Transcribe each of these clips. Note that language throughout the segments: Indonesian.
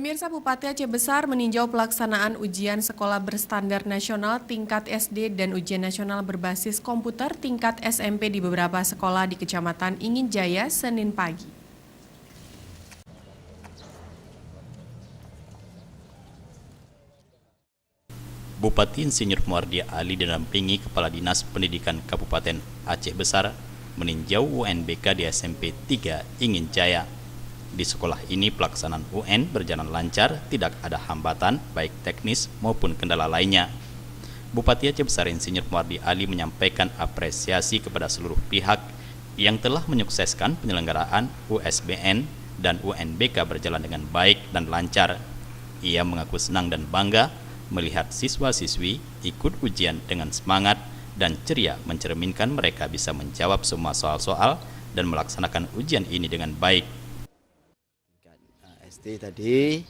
Pemirsa, Bupati Aceh Besar meninjau pelaksanaan ujian sekolah berstandar nasional tingkat SD dan ujian nasional berbasis komputer tingkat SMP di beberapa sekolah di Kecamatan Ingin Jaya, Senin pagi. Bupati Insinyur Muardi Ali didampingi Kepala Dinas Pendidikan Kabupaten Aceh Besar meninjau UNBK di SMP 3 Ingin Jaya. Di sekolah ini pelaksanaan UN berjalan lancar, tidak ada hambatan baik teknis maupun kendala lainnya. Bupati Aceh Besar Insinyur Muardi Ali menyampaikan apresiasi kepada seluruh pihak yang telah menyukseskan penyelenggaraan USBN dan UNBK berjalan dengan baik dan lancar. Ia mengaku senang dan bangga melihat siswa-siswi ikut ujian dengan semangat dan ceria, mencerminkan mereka bisa menjawab semua soal-soal dan melaksanakan ujian ini dengan baik. SD tadi,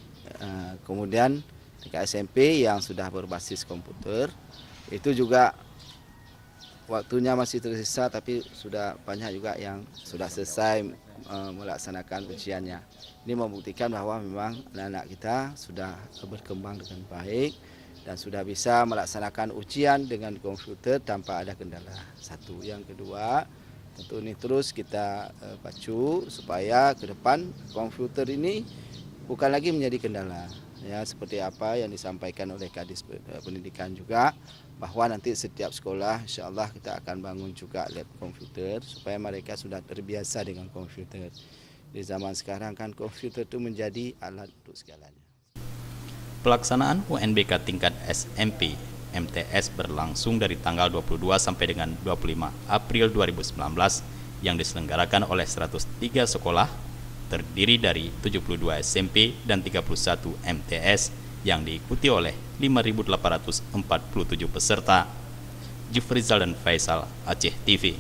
kemudian tingkat SMP yang sudah berbasis komputer, itu juga waktunya masih tersisa, tapi sudah banyak juga yang sudah selesai melaksanakan ujiannya. Ini membuktikan bahwa memang anak-anak kita sudah berkembang dengan baik dan sudah bisa melaksanakan ujian dengan komputer tanpa ada kendala. Satu. Yang kedua, tentu ini terus kita pacu supaya ke depan komputer ini bukan lagi menjadi kendala. Ya, seperti apa yang disampaikan oleh Kadis Pendidikan juga, bahwa nanti setiap sekolah insya Allah kita akan bangun juga lab komputer supaya mereka sudah terbiasa dengan komputer. Di zaman sekarang kan komputer itu menjadi alat untuk segalanya. Pelaksanaan UNBK tingkat SMP MTS berlangsung dari tanggal 22 sampai dengan 25 April 2019 yang diselenggarakan oleh 103 sekolah terdiri dari 72 SMP dan 31 MTS yang diikuti oleh 5.847 peserta. Jufrizal dan Faisal, Aceh TV.